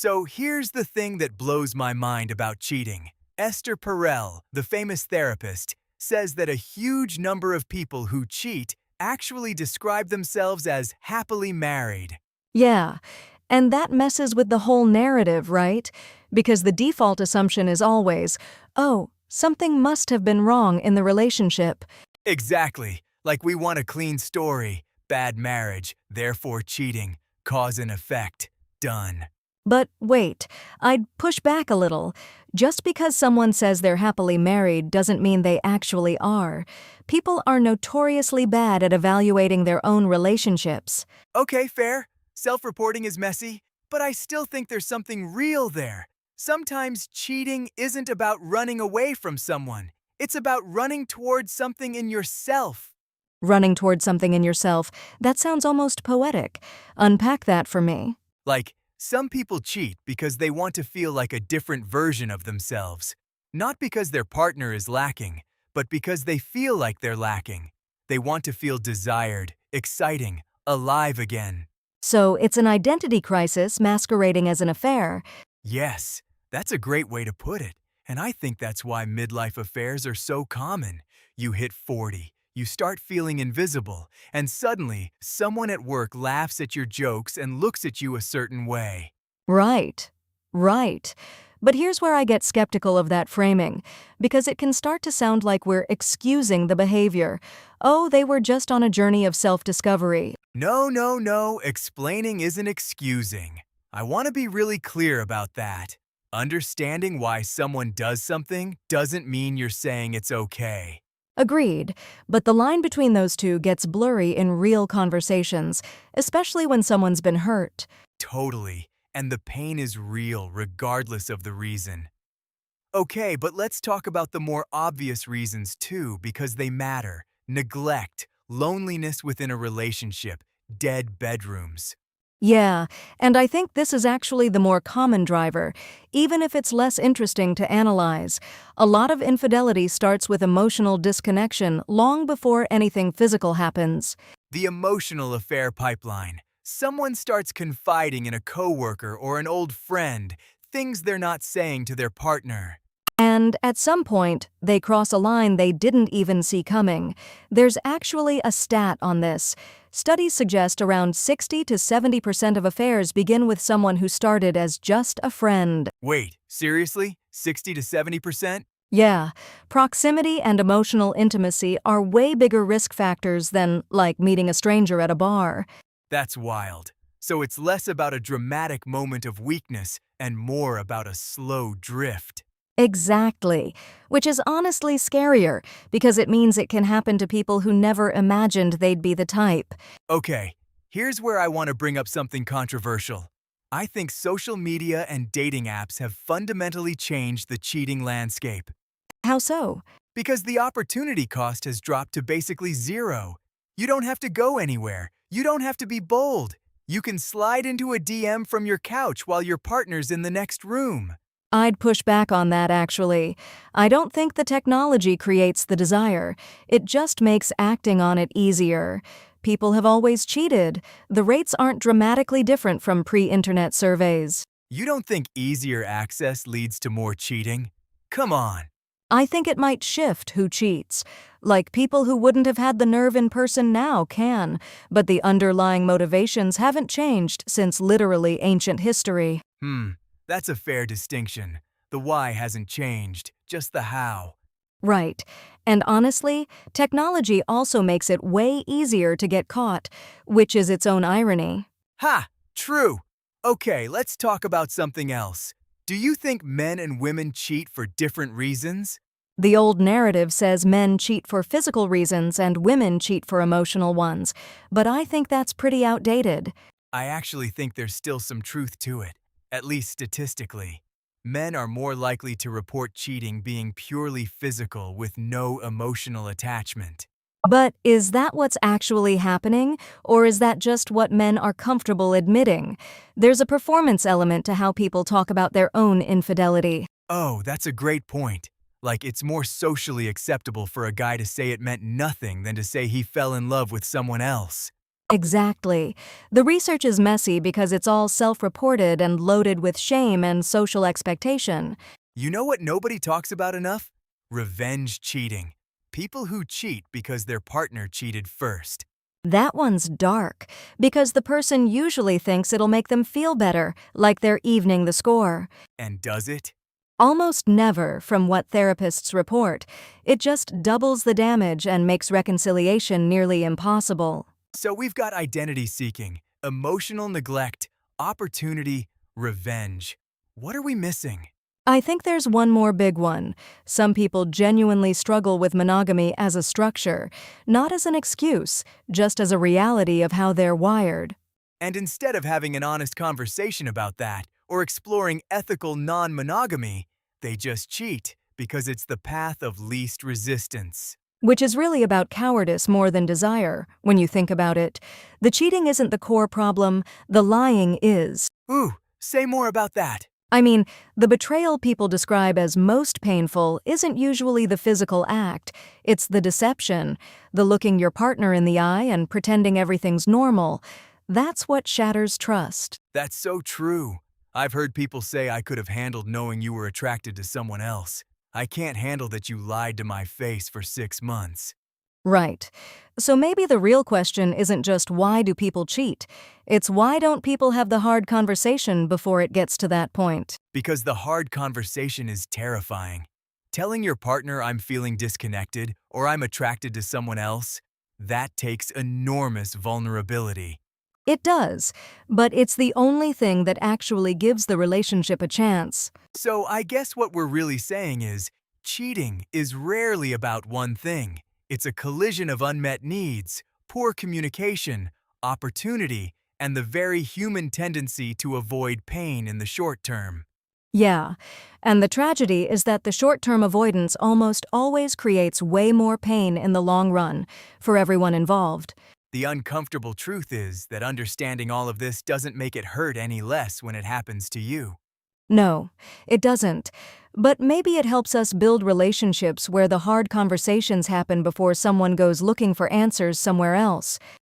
So here's the thing that blows my mind about cheating. Esther Perel, the famous therapist, says that a huge number of people who cheat actually describe themselves as happily married. Yeah, and that messes with the whole narrative, right? Because the default assumption is always, oh, something must have been wrong in the relationship. Exactly. Like we want a clean story. Bad marriage, therefore cheating. Cause and effect. Done. But wait, I'd push back a little. Just because someone says they're happily married doesn't mean they actually are. People are notoriously bad at evaluating their own relationships. Okay, fair. Self-reporting is messy, but I still think there's something real there. Sometimes cheating isn't about running away from someone. It's about running towards something in yourself. Running toward something in yourself, that sounds almost poetic. Unpack that for me. Like, some people cheat because they want to feel like a different version of themselves. Not because their partner is lacking, but because they feel like they're lacking. They want to feel desired, exciting, alive again. So it's an identity crisis masquerading as an affair. Yes, that's a great way to put it. And I think that's why midlife affairs are so common. You hit 40, you start feeling invisible, and suddenly someone at work laughs at your jokes and looks at you a certain way. Right, right. But here's where I get skeptical of that framing, because it can start to sound like we're excusing the behavior. Oh, they were just on a journey of self-discovery. No, no, no, explaining isn't excusing. I want to be really clear about that. Understanding why someone does something doesn't mean you're saying it's okay. Agreed, but the line between those two gets blurry in real conversations, especially when someone's been hurt. Totally. And the pain is real regardless of the reason. Okay, but let's talk about the more obvious reasons too, because they matter. Neglect, loneliness within a relationship, dead bedrooms. Yeah, and I think this is actually the more common driver, even if it's less interesting to analyze. A lot of infidelity starts with emotional disconnection long before anything physical happens. The emotional affair pipeline. Someone starts confiding in a coworker or an old friend, things they're not saying to their partner. And at some point, they cross a line they didn't even see coming. There's actually a stat on this. Studies suggest around 60 to 70% of affairs begin with someone who started as just a friend. Wait, seriously? 60 to 70%? Yeah, proximity and emotional intimacy are way bigger risk factors than, like, meeting a stranger at a bar. That's wild. So it's less about a dramatic moment of weakness and more about a slow drift. Exactly, which is honestly scarier because it means it can happen to people who never imagined they'd be the type. Okay, here's where I want to bring up something controversial. I think social media and dating apps have fundamentally changed the cheating landscape. How so? Because the opportunity cost has dropped to basically zero. You don't have to go anywhere. You don't have to be bold. You can slide into a DM from your couch while your partner's in the next room. I'd push back on that, actually. I don't think the technology creates the desire. It just makes acting on it easier. People have always cheated. The rates aren't dramatically different from pre-internet surveys. You don't think easier access leads to more cheating? Come on. I think it might shift who cheats. Like, people who wouldn't have had the nerve in person now can, but the underlying motivations haven't changed since literally ancient history. That's a fair distinction. The why hasn't changed, just the how. Right. And honestly, technology also makes it way easier to get caught, which is its own irony. Ha! True. Okay, let's talk about something else. Do you think men and women cheat for different reasons? The old narrative says men cheat for physical reasons and women cheat for emotional ones, but I think that's pretty outdated. I actually think there's still some truth to it, at least statistically. Men are more likely to report cheating being purely physical with no emotional attachment. But is that what's actually happening, or is that just what men are comfortable admitting? There's a performance element to how people talk about their own infidelity. Oh, that's a great point. Like, it's more socially acceptable for a guy to say it meant nothing than to say he fell in love with someone else. Exactly. The research is messy because it's all self-reported and loaded with shame and social expectation. You know what nobody talks about enough? Revenge cheating. People who cheat because their partner cheated first. That one's dark, because the person usually thinks it'll make them feel better, like they're evening the score. And does it? Almost never, from what therapists report. It just doubles the damage and makes reconciliation nearly impossible. So we've got identity seeking, emotional neglect, opportunity, revenge. What are we missing? I think there's one more big one. Some people genuinely struggle with monogamy as a structure, not as an excuse, just as a reality of how they're wired. And instead of having an honest conversation about that, or exploring ethical non-monogamy, they just cheat because it's the path of least resistance. Which is really about cowardice more than desire, when you think about it. The cheating isn't the core problem, the lying is. Ooh, say more about that. I mean, the betrayal people describe as most painful isn't usually the physical act, it's the deception, the looking your partner in the eye and pretending everything's normal. That's what shatters trust. That's so true. I've heard people say I could have handled knowing you were attracted to someone else. I can't handle that you lied to my face for 6 months. Right. So maybe the real question isn't just why do people cheat? It's why don't people have the hard conversation before it gets to that point? Because the hard conversation is terrifying. Telling your partner I'm feeling disconnected or I'm attracted to someone else, that takes enormous vulnerability. It does, but it's the only thing that actually gives the relationship a chance. So I guess what we're really saying is, cheating is rarely about one thing. It's a collision of unmet needs, poor communication, opportunity, and the very human tendency to avoid pain in the short term. Yeah, and the tragedy is that the short-term avoidance almost always creates way more pain in the long run for everyone involved. The uncomfortable truth is that understanding all of this doesn't make it hurt any less when it happens to you. No, it doesn't. But maybe it helps us build relationships where the hard conversations happen before someone goes looking for answers somewhere else.